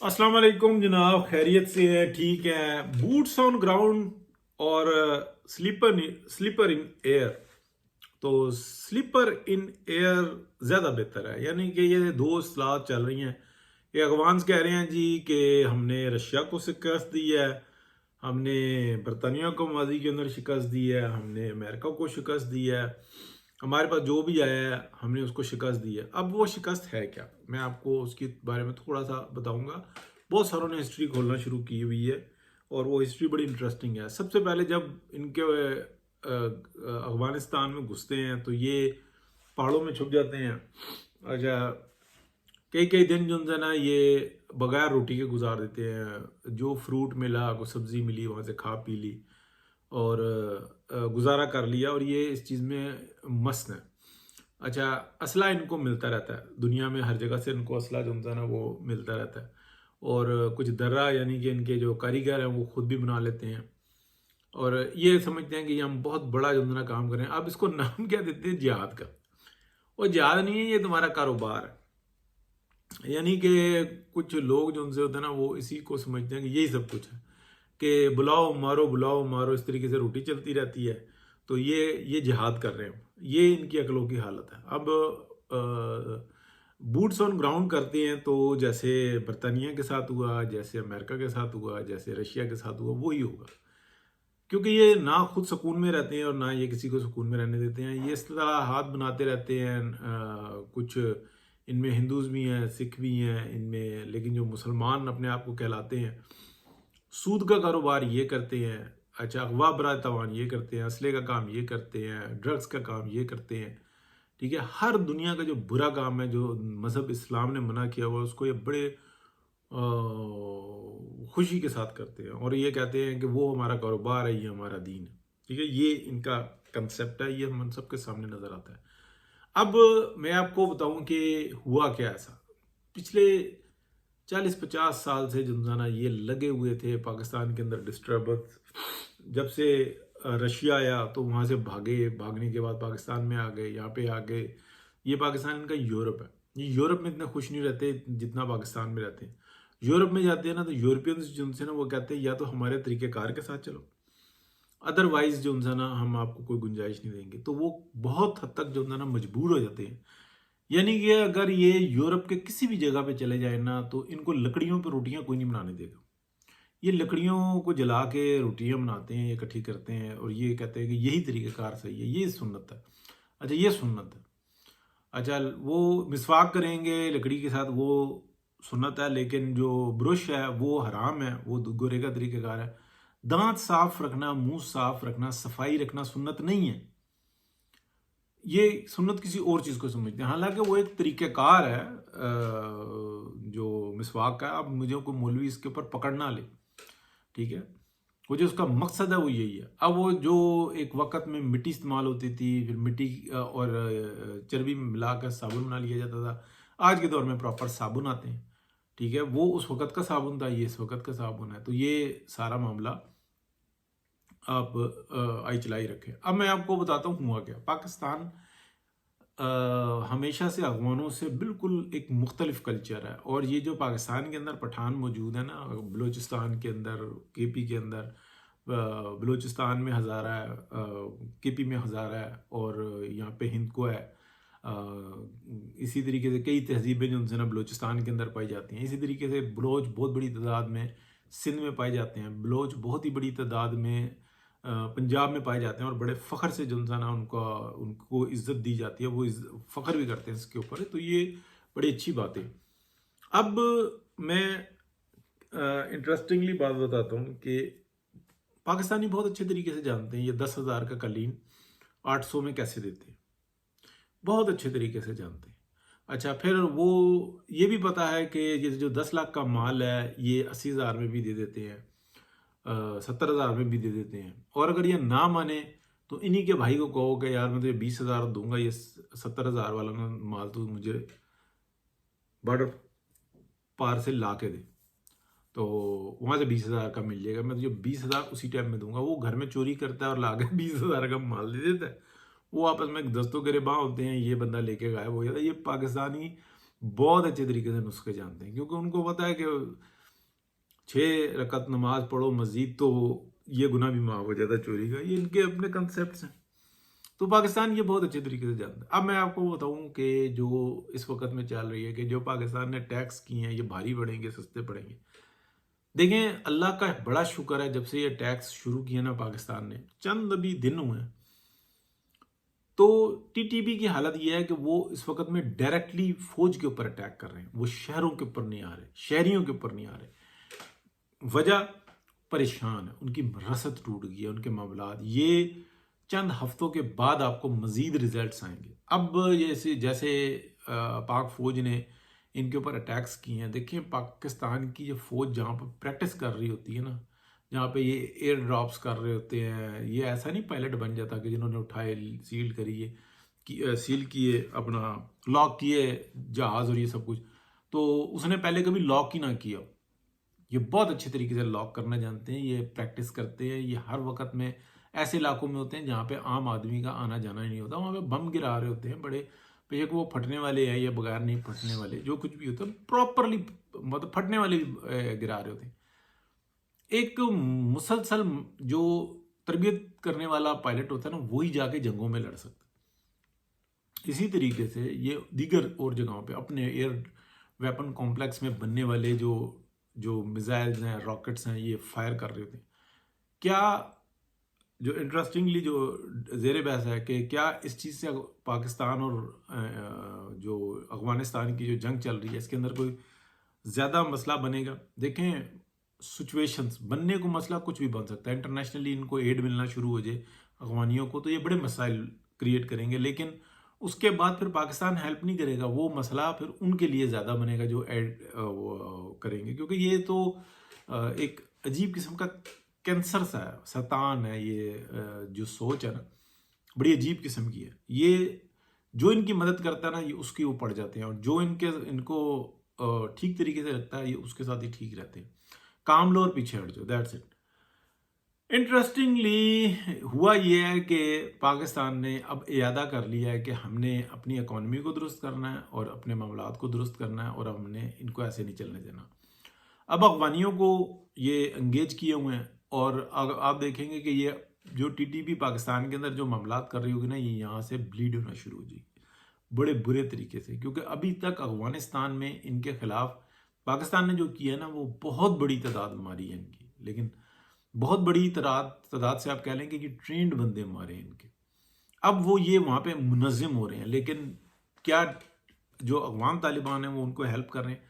अस्सलाम वालेकुम जनाब, खैरियत से है? ठीक है। बूट्स ऑन ग्राउंड और स्लीपर इन एयर। तो स्लीपर इन एयर ज़्यादा बेहतर है, यानी कि ये दो इस्तेलाह चल रही हैं। ये अफगान्स कह रहे हैं जी कि हमने रशिया को शिकस्त दी है, हमने बरतानिया को माजी के अंदर शिकस्त दी है, हमने अमेरिका को शिकस्त दी है, हमारे पास जो भी आया है हमने उसको शिकस्त दी है। अब वो शिकस्त है क्या, मैं आपको उसके बारे में थोड़ा सा बताऊंगा। बहुत सारों ने हिस्ट्री खोलना शुरू की हुई है और वो हिस्ट्री बड़ी इंटरेस्टिंग है। सबसे पहले जब इनके अफगानिस्तान में घुसते हैं तो ये पहाड़ों में छुप जाते हैं। अच्छा, कई कई दिन जो है ना ये बगैर रोटी के गुजार देते हैं। जो फ्रूट मिला, कोई सब्ज़ी मिली, वहाँ से खा पी ली और गुजारा कर लिया, और ये इस चीज़ में मस्त है। अच्छा, असला इनको मिलता रहता है, दुनिया में हर जगह से इनको असला जो है ना वो मिलता रहता है। और कुछ दर्रा यानी कि इनके जो कारीगर हैं वो खुद भी बना लेते हैं और ये समझते हैं कि ये हम बहुत बड़ा जो है ना काम कर रहे हैं। अब इसको नाम क्या देते हैं? जिहाद का। और जिहाद नहीं है, ये तुम्हारा कारोबार है। यानी कि कुछ लोग जो उनसे होते हैं ना वो इसी को समझते हैं कि यही सब कुछ है, कि बुलाओ मारो, इस तरीके से रोटी चलती रहती है। तो ये जिहाद कर रहे हैं, ये इनकी अकलों की हालत है। अब बूट्स ऑन ग्राउंड करते हैं तो जैसे बरतानिया के साथ हुआ, जैसे अमेरिका के साथ हुआ, जैसे रशिया के साथ हुआ, वही होगा। क्योंकि ये ना खुद सुकून में रहते हैं और ना ये किसी को सुकून में रहने देते हैं। ये इस तरह हाथ बनाते रहते हैं। कुछ इनमें हिंदूज भी हैं, सिख भी हैं इनमें, लेकिन जो मुसलमान अपने आप को कहलाते हैं, सूद का कारोबार ये करते हैं। अच्छा, अगवा बरा तवान ये करते हैं, असले का काम ये करते हैं, ड्रग्स का काम ये करते हैं। ठीक है, हर दुनिया का जो बुरा काम है, जो मज़हब इस्लाम ने मना किया हुआ, उसको ये बड़े खुशी के साथ करते हैं और ये कहते हैं कि वो हमारा कारोबार है, ये हमारा दीन है। ठीक है, ये इनका कंसेप्ट है, ये हम सबके सामने नज़र आता है। अब मैं आपको बताऊं कि हुआ क्या ऐसा। पिछले 40-50 साल से जुनजाना ये लगे हुए थे पाकिस्तान के अंदर डिस्टर्बेंस। जब से रशिया आया तो वहाँ से भागे, भागने के बाद पाकिस्तान में आ गए, यहाँ पे आ गए। ये पाकिस्तान इनका यूरोप है। ये यूरोप में इतने खुश नहीं रहते जितना पाकिस्तान में रहते हैं। यूरोप में जाते हैं ना तो यूरोपियंस जो उनसे ना वो कहते हैं या तो हमारे तरीक़ेकार के साथ चलो, अदरवाइज जो उनसे ना हम आपको कोई गुंजाइश नहीं देंगे। तो वो बहुत हद तक जो है ना मजबूर हो जाते हैं। यानी कि अगर ये यूरोप के किसी भी जगह पे चले जाए ना तो इनको लकड़ियों पे रोटियां कोई नहीं बनाने देगा। ये लकड़ियों को जला के रोटियां बनाते हैं, इकट्ठी करते हैं और ये कहते हैं कि यही तरीक़ेकार सही है, ये सुन्नत है। अच्छा, ये सुन्नत है। अच्छा, वो मिसवाक करेंगे लकड़ी के साथ, वो सुन्नत है, लेकिन जो ब्रश है वो हराम है, वो गोरे का तरीक़ेकार है। दांत साफ रखना, मुंह साफ रखना, सफाई रखना सुन्नत नहीं है। ये सुन्नत किसी और चीज़ को समझते हैं, हालांकि वो एक तरीक़ेकार है जो मिसवाक का। अब मुझे कोई मौलवी इसके ऊपर पकड़ ना ले, ठीक है। वो जो उसका मकसद है वो यही है। अब वो जो एक वक्त में मिट्टी इस्तेमाल होती थी, फिर मिट्टी और चर्बी में मिलाकर साबुन बना लिया जाता था। आज के दौर में प्रॉपर साबुन आते हैं, ठीक है। वो उस वक्त का साबुन था, ये इस वक्त का साबुन है। तो ये सारा मामला आप आई चलाई रखें। अब मैं आपको बताता हूँ हुआ क्या। पाकिस्तान हमेशा से अफगानों से बिल्कुल एक मुख्तलिफ कल्चर है। और ये जो पाकिस्तान के अंदर पठान मौजूद है ना, बलूचिस्तान के अंदर, केपी के अंदर, बलूचिस्तान में हज़ारा है, केपी में हज़ारा है, और यहाँ पे हिंद को है। इसी तरीके से कई तहजीबें जो उनसे ना बलूचिस्तान के अंदर पाई जाती हैं। इसी तरीके से बलोच बहुत बड़ी तादाद में सिंध में पाए जाते हैं। बलोच बहुत ही बड़ी तादाद में पंजाब में पाए जाते हैं और बड़े फ़ख्र से जो ना उनको इज़्ज़त दी जाती है, वो फ़ख्र भी करते हैं इसके ऊपर। तो ये बड़ी अच्छी बात है। अब मैं इंटरेस्टिंगली बात बताता हूँ कि पाकिस्तानी बहुत अच्छे तरीके से जानते हैं ये 10,000 का कलीन 800 में कैसे देते हैं, बहुत अच्छे तरीके से जानते हैं। अच्छा, फिर वो ये भी पता है कि ये जो 10 लाख का माल है ये 80,000 में भी दे देते हैं, 70,000 में भी दे देते हैं। और अगर ये ना माने तो इन्हीं के भाई को कहो कि यार मैं तुझे 20,000 दूंगा, ये 70,000 वाला ना माल तो मुझे बॉर्डर पार से ला के दे, तो वहाँ से 20,000 का मिल जाएगा, मैं तुझे 20,000 उसी टाइम में दूंगा। वो घर में चोरी करता है और ला के 20,000 का माल दे देता है। वो आपस में दस्तों गिरबां होते हैं, ये बंदा लेके गायब हो जाता है। ये पाकिस्तानी बहुत अच्छे तरीके से नुस्खे जानते हैं, क्योंकि उनको पता है कि 6 रकत नमाज पढ़ो मस्जिद तो ये गुनाह भी माफ़ हो जाता है चोरी का। ये इनके अपने कंसेप्ट हैं। तो पाकिस्तान ये बहुत अच्छे तरीके से जानता है। अब मैं आपको बताऊं कि जो इस वक्त में चल रही है कि जो पाकिस्तान ने टैक्स किए हैं ये भारी पड़ेंगे सस्ते पड़ेंगे। देखें, अल्लाह का बड़ा शुक्र है, जब से ये टैक्स शुरू किया ना पाकिस्तान ने, चंद अभी दिन हुए हैं, तो टीटीपी की हालत ये है कि वो इस वक्त में डायरेक्टली फौज के ऊपर अटैक कर रहे हैं। वो शहरों के ऊपर नहीं आ रहे, शहरियों के ऊपर नहीं आ रहे। वजह, परेशान है, उनकी रसद टूट गई है, उनके मामलात। ये चंद हफ्तों के बाद आपको मजीद रिजल्ट्स आएंगे। अब जैसे जैसे पाक फौज ने इनके ऊपर अटैक्स किए हैं, देखिए पाकिस्तान की जो फौज जहाँ पर प्रैक्टिस कर रही होती है ना, जहाँ पे ये एयर ड्रॉप्स कर रहे होते हैं, ये ऐसा नहीं पायलट बन जाता कि जिन्होंने उठाए, सील करिए सील किए, अपना लॉक किए जहाज़ और ये सब कुछ, तो उसने पहले कभी लॉक ही ना किया। ये बहुत अच्छे तरीके से लॉक करना जानते हैं, ये प्रैक्टिस करते हैं। ये हर वक्त में ऐसे इलाकों में होते हैं जहाँ पे आम आदमी का आना जाना ही नहीं होता, वहाँ पे बम गिरा रहे होते हैं बड़े, बेशक वो फटने वाले हैं या बगैर नहीं फटने वाले, जो कुछ भी होता है प्रॉपरली, मतलब फटने वाले भी गिरा रहे होते हैं। एक मुसलसल जो तरबियत करने वाला पायलट होता है ना, वही जाके जंगों में लड़ सकता है। इसी तरीके से ये दीगर और जगहों पे अपने एयर वेपन कॉम्प्लेक्स में बनने वाले जो जो मिसाइल्स हैं, रॉकेट्स हैं, ये फायर कर रहे होते हैं। क्या जो इंटरेस्टिंगली जो ज़ेर बहस है कि क्या इस चीज़ से पाकिस्तान और जो अफगानिस्तान की जो जंग चल रही है इसके अंदर कोई ज़्यादा मसला बनेगा? देखें, सिचुएशंस बनने को मसला कुछ भी बन सकता है। इंटरनेशनली इनको एड मिलना शुरू हो जाए अफगानियों को, तो ये बड़े मसाइल क्रिएट करेंगे, लेकिन उसके बाद फिर पाकिस्तान हेल्प नहीं करेगा। वो मसला फिर उनके लिए ज़्यादा बनेगा जो एड करेंगे, क्योंकि ये तो एक अजीब किस्म का कैंसर सा है, शैतान है ये। जो सोच है ना, बड़ी अजीब किस्म की है। ये जो इनकी मदद करता है ना, ये उसकी वो पड़ जाते हैं, और जो इनको ठीक तरीके से लगता है ये उसके साथ ही ठीक रहते हैं। काम लो और पीछे हट जाओ, दैट्स इट। इंटरेस्टिंगली हुआ ये है कि पाकिस्तान ने अब इरादा कर लिया है कि हमने अपनी इकॉनमी को दुरुस्त करना है और अपने मामलात को दुरुस्त करना है, और हमने इनको ऐसे नहीं चलने देना। अब अफगानियों को ये एंगेज किए हुए हैं, और आप देखेंगे कि ये जो टीटीपी पाकिस्तान के अंदर जो मामलात कर रही होगी ना, ये यहाँ से ब्लीड होना शुरू हो जाएगी बड़े बुरे तरीके से, क्योंकि अभी तक अफगानिस्तान में इनके खिलाफ पाकिस्तान ने जो किया है ना, वो बहुत बड़ी तादाद मारी है इनकी, लेकिन बहुत बड़ी तादाद से आप कह लें कि ट्रेंड बंदे मारे हैं इनके। अब वो ये वहाँ पे मुनज़्ज़म हो रहे हैं, लेकिन क्या जो अफगान तालिबान है वो उनको हेल्प कर रहे हैं?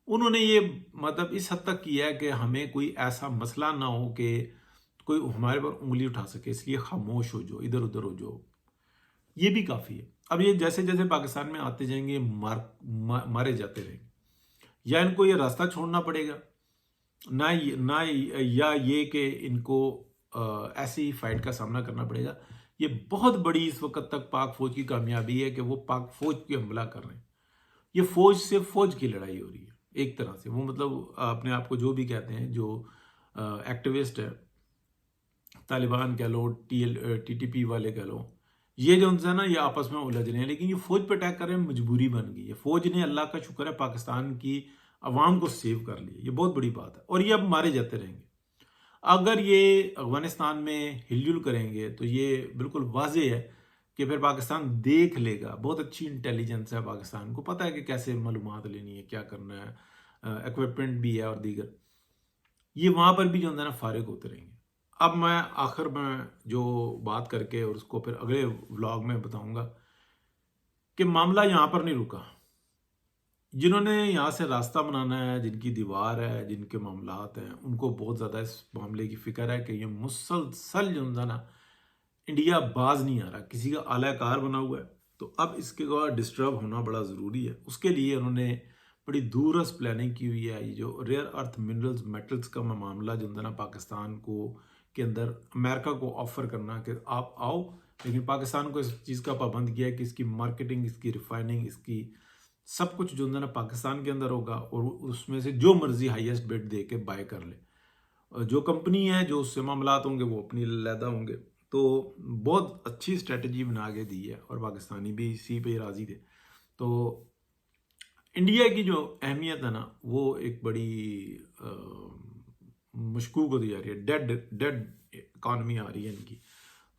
उन्होंने ये मतलब इस हद तक किया है कि हमें कोई ऐसा मसला ना हो कि कोई हमारे पर उंगली उठा सके, इसलिए खामोश हो जाओ, इधर उधर हो जाओ। ये भी काफ़ी है। अब ये जैसे जैसे पाकिस्तान में आते जाएंगे मारे जाते रहेंगे, या इनको ये रास्ता छोड़ना पड़ेगा ना या ये कि इनको ऐसी ही फाइट का सामना करना पड़ेगा। ये बहुत बड़ी इस वक्त तक पाक फौज की कामयाबी है कि वो पाक फौज पे हमला कर रहे हैं। ये फौज से फौज की लड़ाई हो रही है एक तरह से। वो मतलब अपने आप को जो भी कहते हैं, जो एक्टिविस्ट है, तालिबान कह लो, टीटीपी वाले कह लो, ये जो उनसे ना ये आपस में उलझ रहे हैं, लेकिन ये फौज पे अटैक कर रहे हैं, मजबूरी बन गई है। फौज ने, अल्लाह का शुक्र है, पाकिस्तान की अवाम को सेव कर लिया, ये बहुत बड़ी बात है, और ये अब मारे जाते रहेंगे। अगर ये अफगानिस्तान में हिलजुल करेंगे तो ये बिल्कुल वाजे है कि फिर पाकिस्तान देख लेगा। बहुत अच्छी इंटेलिजेंस है पाकिस्तान को, पता है कि कैसे मालूमात लेनी है, क्या करना है, इक्विपमेंट भी है और दीगर। ये वहाँ पर भी जो है ना फारिग होते रहेंगे। अब मैं आखिर में जो बात करके और उसको फिर अगले व्लॉग में बताऊंगा कि मामला यहाँ पर नहीं रुका। जिन्होंने यहाँ से रास्ता बनाना है, जिनकी दीवार है, जिनके मामलात हैं, उनको बहुत ज़्यादा इस मामले की फ़िक्र है कि ये मुसलसल जो है ना, इंडिया बाज नहीं आ रहा, किसी का आलाकार बना हुआ है। तो अब इसके बाद डिस्टर्ब होना बड़ा ज़रूरी है। उसके लिए उन्होंने बड़ी दूरस प्लानिंग की हुई है। ये जो रेयर अर्थ मिनरल्स मेटल्स का मामला जो है ना, पाकिस्तान को के अंदर अमेरिका को ऑफ़र करना कि आप आओ, लेकिन पाकिस्तान को इस चीज़ का पाबंद किया है कि इसकी मार्केटिंग, इसकी रिफाइनिंग, इसकी सब कुछ जो है ना पाकिस्तान के अंदर होगा, और उसमें से जो मर्जी हाईएस्ट बिड दे के बाय कर ले। और जो कंपनी है, जो उससे मामलात होंगे, वो अपनी लैदा होंगे। तो बहुत अच्छी स्ट्रेटजी बना के दी है, और पाकिस्तानी भी इसी पे राज़ी थे। तो انڈیا کی جو اہمیت ہے نا وہ ایک بڑی مشکوک ہوتی جا رہی ہے، ڈیڈ اکانومی آ رہی ہے ان کی.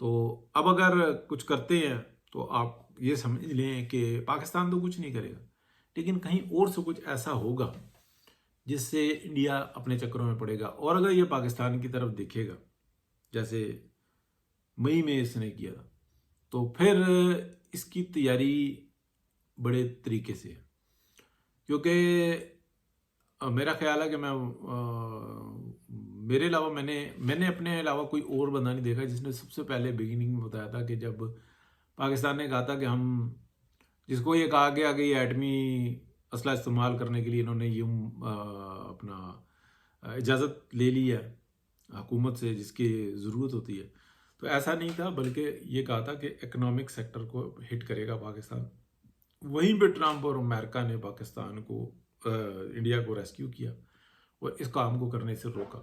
تو اب اگر کچھ کرتے ہیں تو آپ یہ سمجھ لیں کہ پاکستان تو کچھ نہیں کرے گا، لیکن کہیں اور سے کچھ ایسا ہوگا جس سے انڈیا اپنے چکروں میں پڑے گا. اور اگر یہ پاکستان کی طرف دیکھے گا جیسے مئی میں اس نے کیا تھا، تو پھر اس کی تیاری بڑے طریقے سے ہے. کیونکہ میرا خیال ہے کہ میرے علاوہ میں نے اپنے علاوہ کوئی اور بندہ نہیں دیکھا جس نے سب سے پہلے بگننگ میں بتایا تھا کہ جب پاکستان نے کہا تھا کہ ہم جس کو یہ کہا گیا کہ یہ ایٹمی اسلحہ استعمال کرنے کے لیے انہوں نے یہ اپنا اجازت لے لی ہے حکومت سے جس کی ضرورت ہوتی ہے، تو ایسا نہیں تھا، بلکہ یہ کہا تھا کہ اکنامک سیکٹر کو ہٹ کرے گا پاکستان. وہیں پہ ٹرمپ اور امریکہ نے پاکستان کو انڈیا کو ریسکیو کیا اور اس کام کو کرنے سے روکا.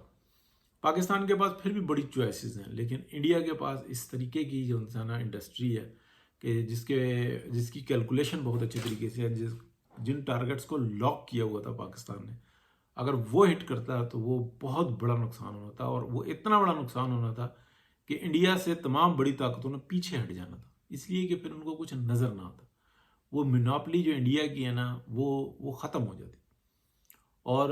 پاکستان کے پاس پھر بھی بڑی چوائسیز ہیں، لیکن انڈیا کے پاس اس طریقے کی جو انڈسٹری ہے کہ جس کی کیلکولیشن بہت اچھے طریقے سے ہے. جن ٹارگٹس کو لاک کیا ہوا تھا پاکستان نے، اگر وہ ہٹ کرتا تو وہ بہت بڑا نقصان ہونا تھا، اور وہ اتنا بڑا نقصان ہونا تھا کہ انڈیا سے تمام بڑی طاقتوں نے پیچھے ہٹ جانا تھا، اس لیے کہ پھر ان کو کچھ نظر نہ آتا. وہ مینوپلی جو انڈیا کی ہے نا وہ ختم ہو جاتی. اور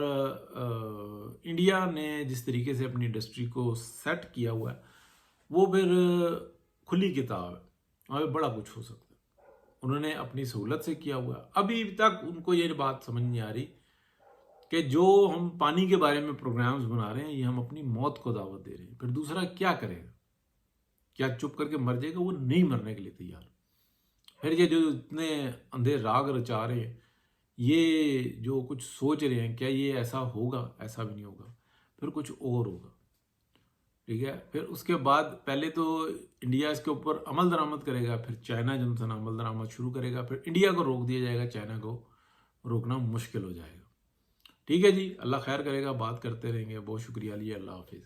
انڈیا نے جس طریقے سے اپنی انڈسٹری کو سیٹ کیا ہوا ہے وہ پھر کھلی کتاب ہے، وہاں پہ بڑا کچھ ہو سکتا ہے. انہوں نے اپنی سہولت سے کیا ہوا ہے. ابھی تک ان کو یہ بات سمجھ نہیں آ رہی کہ جو ہم پانی کے بارے میں پروگرامز بنا رہے ہیں یہ ہم اپنی موت کو دعوت دے رہے ہیں. پھر دوسرا کیا کرے گا؟ کیا چپ کر کے مر جائے گا؟ وہ نہیں مرنے کے لیے تیار. پھر یہ جو اتنے اندھے راگ رچا رہے ہیں، یہ جو کچھ سوچ رہے ہیں، کیا یہ ایسا ہوگا؟ ایسا بھی نہیں ہوگا، پھر کچھ اور ہوگا. ٹھیک ہے، پھر اس کے بعد پہلے تو انڈیا اس کے اوپر عمل درآمد کرے گا، پھر چائنا جو عمل درآمد شروع کرے گا، پھر انڈیا کو روک دیا جائے گا، چائنا کو روکنا مشکل ہو جائے گا. ٹھیک ہے جی، اللہ خیر کرے گا، بات کرتے رہیں گے. بہت شکریہ لیے، اللہ حافظ.